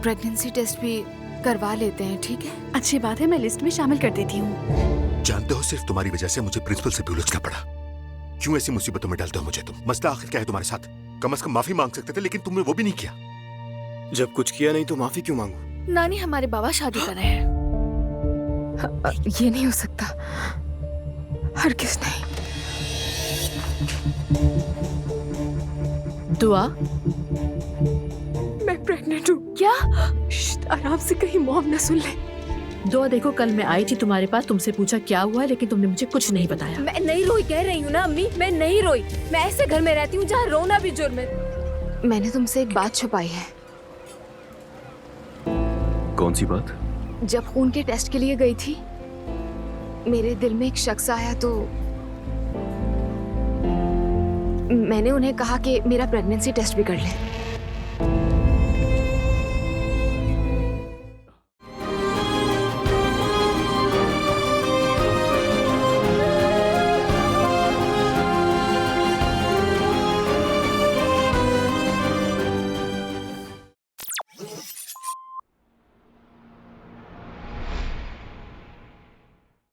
Pregnancy test भी करवा लेते हैं, ठीक है? अच्छी बात है, मैं लिस्ट में शामिल कर देती हूँ। जानते हो, सिर्फ तुम्हारी वजह से मुझे प्रिंसिपल से भी उलझना पड़ा। क्यों ऐसी मुसीबतों में डालते हो मुझे तुम? मसला आखिर क्या है तुम्हारे साथ? कम से कम माफी मांग सकते थे, लेकिन तुमने वो भी नहीं किया। जब कुछ किया नहीं तो माफी क्यों मांगू? नानी, हमारे बाबा शादी कर रहे हैं। ये नहीं हो सकता, हरगिज़ नहीं। दुआ, मैं प्रेग्नेंट हूँ। क्या? आराम से, कहीं मॉम न सुन ले। दुआ देखो, कल मैं आई थी तुम्हारे पास, तुमसे पूछा क्या हुआ है, लेकिन तुमने मुझे कुछ नहीं बताया। मैं नहीं रोई, कह रही हूँ ना अम्मी, मैं नहीं रोई। मैं ऐसे घर में रहती हूँ जहाँ रोना भी जुर्म है। मैंने तुमसे एक बात छुपाई है। कौन सी बात? जब खून के टेस्ट के लिए गई थी, मेरे दिल में एक शख्स आया तो मैंने उन्हें कहा कि मेरा प्रेगनेंसी टेस्ट भी कर ले।